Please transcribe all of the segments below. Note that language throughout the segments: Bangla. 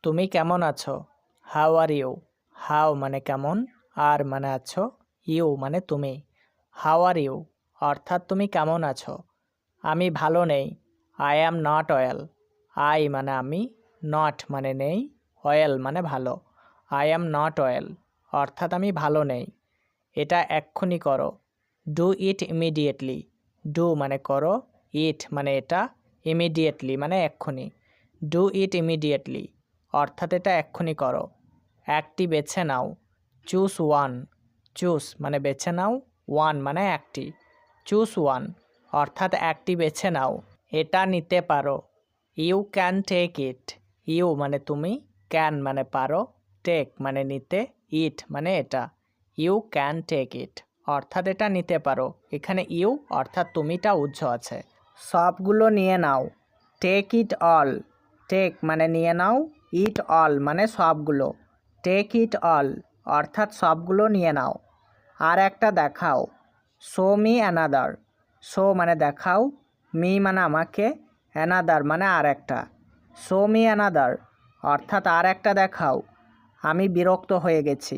তুমি কেমন আছো? How are you? হাউ মানে কেমন, আর মানে আছো, ইউ মানে তুমি। হাউ আর ইউ অর্থাৎ তুমি কেমন আছো। আমি ভালো নেই। I am not well. I মানে আমি, নট মানে নেই, ওয়েল মানে ভালো। আই অ্যাম নট ওয়েল অর্থাৎ আমি ভালো নেই। এটা এক্ষুনি করো। Do it immediately. ডু মানে করো, ইট মানে এটা, ইমিডিয়েটলি মানে এক্ষুনি। ডু ইট ইমিডিয়েটলি অর্থাৎ এটা এক্ষুনি করো। একটি বেছে নাও। Choose one. চুজ মানে বেছে নাও, ওয়ান মানে একটি। চুজ ওয়ান অর্থাৎ একটি বেছে নাও। এটা নিতে পারো। You can take it. You মানে তুমি, ক্যান মানে পারো, টেক মানে নিতে, ইট মানে এটা। ইউ ক্যান টেক ইট অর্থাৎ এটা নিতে পারো। এখানে ইউ অর্থাৎ তুমিটা উজ্জ্ব আছে। সবগুলো নিয়ে নাও। Take it all. টেক মানে নিয়ে নাও, ইট অল মানে সবগুলো। টেক ইট অল অর্থাৎ সবগুলো নিয়ে নাও। আর একটা দেখাও। Show me another. শো মানে দেখাও, মি মানে আমাকে, অ্যানাদার মানে আর একটা। শো মি অ্যানাদার অর্থাৎ আর একটা দেখাও। আমি বিরক্ত হয়ে গেছি।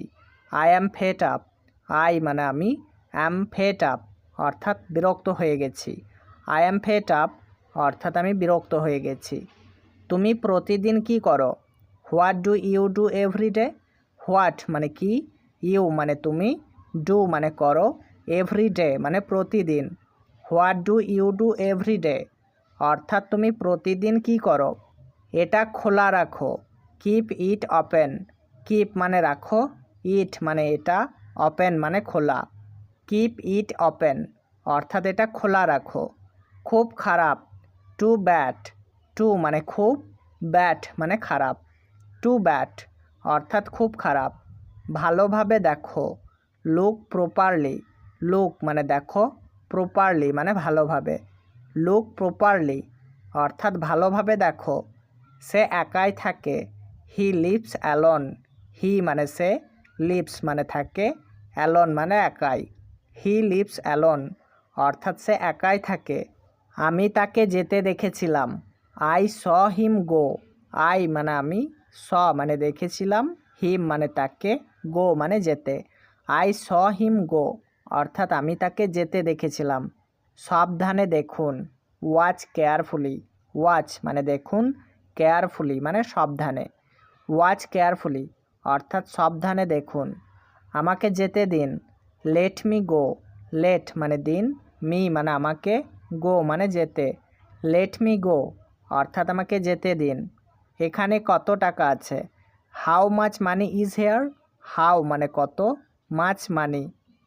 I am fed up. I মানে আমি, অ্যাম ফেড আপ অর্থাৎ বিরক্ত হয়ে গেছি। আই অ্যাম ফেড আপ অর্থাৎ আমি বিরক্ত হয়ে গেছি। তুমি প্রতিদিন কি করো? What do you do everyday. What মানে কি, ইউ মানে তুমি, ডু মানে করো, এভরিডে মানে প্রতিদিন। What do you do everyday অর্থাৎ তুমি প্রতিদিন কি করো। এটা খোলা রাখো। Keep it open. কিপ মানে রাখো, ইট মানে এটা, ওপেন মানে খোলা। কিপ ইট ওপেন অর্থাৎ এটা খোলা রাখো। খুব খারাপ। Two bad. টু মানে খুব, ব্যাড মানে খারাপ। টু ব্যাড অর্থাৎ খুব খারাপ। ভালোভাবে দেখো। Look properly. লুক মানে দেখো, প্রপারলি মানে ভালোভাবে। লুক প্রপারলি অর্থাৎ ভালোভাবে দেখো। সে একাই থাকে। He lives alone. হি মানে সে, লিভস মানে থাকে, অ্যালোন মানে একাই। হি লিভস অ্যালোন অর্থাৎ সে একাই থাকে। আমি তাকে যেতে দেখেছিলাম। I saw him go. I মানে আমি, স মানে দেখেছিলাম, হিম মানে তাকে, গো মানে যেতে। আই স হিম গো অর্থাৎ আমি তাকে যেতে দেখেছিলাম। সাবধানে দেখুন। Watch carefully. ওয়াচ মানে দেখুন, কেয়ারফুলি মানে সাবধানে। ওয়াচ কেয়ারফুলি অর্থাৎ সাবধানে দেখুন। আমাকে যেতে দিন। Let me go. লেট মানে দিন, মি মানে আমাকে, গো মানে যেতে। লেট মি গো অর্থাৎ আমাকে যেতে দিন। এখানে কত টাকা আছে? How much money is here. How মানে কত, মাচ মানি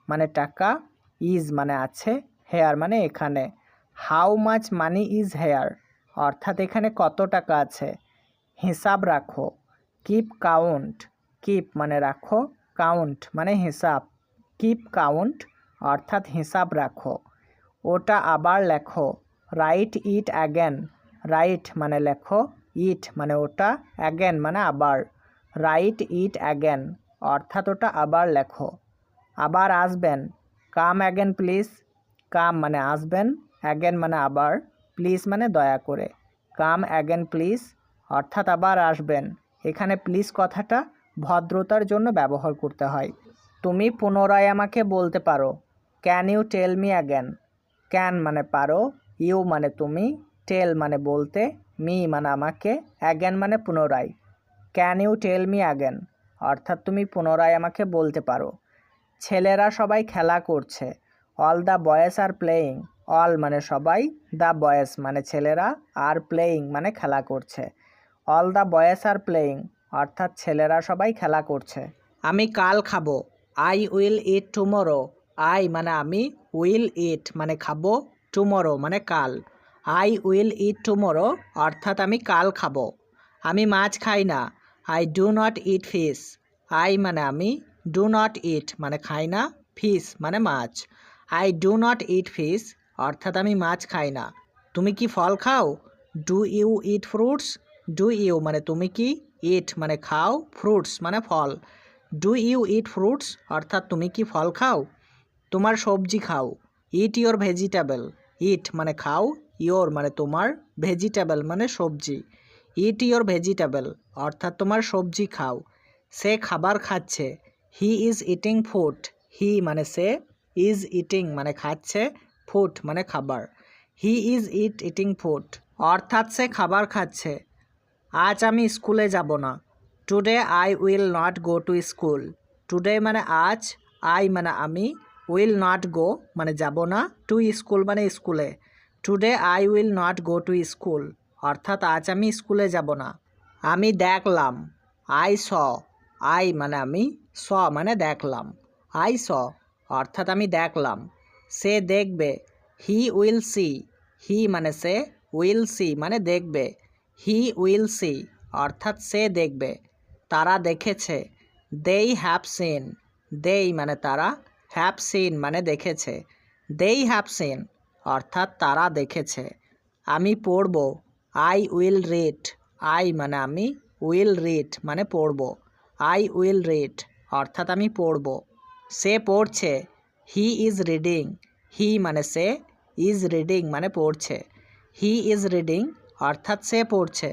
মানে টাকা, ইজ মানে আছে, হেয়ার মানে এখানে। How much money is here অর্থাৎ এখানে কত টাকা আছে। হিসাব রাখো। Keep count. কিপ মানে রাখো, কাউন্ট মানে হিসাব। কিপ কাউন্ট অর্থাৎ হিসাব রাখো। ওটা আবার লেখো। Right it again. রাইট মানে লেখো, ইট মানে ওটা, অ্যাগেন মানে আবার। রাইট ইট অ্যাগেন অর্থাৎ ওটা আবার লেখো। আবার আসবেন। Come again please. কাম মানে আসবেন, অ্যাগেন মানে আবার, প্লিজ মানে দয়া করে। কাম অ্যাগেন প্লিজ অর্থাৎ আবার আসবেন। এখানে প্লিজ কথাটা ভদ্রতার জন্য ব্যবহার করতে হয়। তুমি পুনরায় আমাকে বলতে পারো। Can you tell me again. Can মানে পারো, ইউ মানে তুমি, টেল মানে বলতে, মি মানে আমাকে, অ্যাগেন মানে পুনরায়। Can you tell me again অর্থাৎ তুমি পুনরায় আমাকে বলতে পারো। ছেলেরা সবাই খেলা করছে। All the boys are playing. All মানে সবাই, দ্য বয়েজ মানে ছেলেরা, আর প্লেয়িং মানে খেলা করছে। All the boys are playing অর্থাৎ ছেলেরা সবাই খেলা করছে। আমি কাল খাবো। I will it tomorrow. I মানে আমি, উইল ইট মানে খাবো, টুমোরো মানে কাল। আই উইল ইট টুমোরো অর্থাৎ আমি কাল খাবো। আমি মাছ খাই না। I do not eat fish. I মানে আমি, ডু নট ইট মানে খাই না, ফিশ মানে মাছ। I do not eat fish অর্থাৎ আমি মাছ খাই না। তুমি কি ফল খাও? Do you eat fruits. Do you মানে তুমি কি, ইট মানে খাও, ফ্রুটস মানে ফল। ডু ইউ ইট ফ্রুটস অর্থাৎ তুমি কি ফল খাও? তোমার সবজি খাও। It your vegetable. ইট মানে খাও, ইয়োর মানে তোমার, ভেজিটেবল মানে সবজি। ইট ইয়োর ভেজিটেবল অর্থাৎ তোমার সবজি খাও। সে খাবার খাচ্ছে, হি ইজ ইটিং ফুড, হি মানে সে, ইজ ইটিং মানে খাচ্ছে, ফুড মানে খাবার। হি ইজ ইটিং ফুড অর্থাৎ সে খাবার খাচ্ছে। আজ আমি স্কুলে যাব না, today I will not go to school. Today মানে আজ, আই মানে আমি, উইল নট গো মানে যাব না, টু স্কুল মানে স্কুলে। Today I will not go to school অর্থাৎ আজ আমি স্কুলে যাব না। আমি দেখলাম, আই স, আই মানে আমি, স মানে দেখলাম, আই স অর্থাৎ আমি দেখলাম। সে দেখবে, হি উইল সি, হি মানে সে, উইল সি মানে দেখবে, হি উইল সি অর্থাৎ সে দেখবে। তারা দেখেছে, দেই হ্যাভ সিন, দেই মানে তারা, হ্যাভ সিন মানে দেখেছে, দেই হ্যাভ সিন অর্থাৎ তারা দেখেছে। আমি পড়ব, আই উইল রিড, আই মানে আমি, উইল রিড মানে পড়ব, আই উইল রিড অর্থাৎ আমি পড়ব। সে পড়ছে, হি ইজ রিডিং, হি মানে সে, ইজ রিডিং মানে পড়ছে, হি ইজ রিডিং অর্থাৎ সে পড়ছে।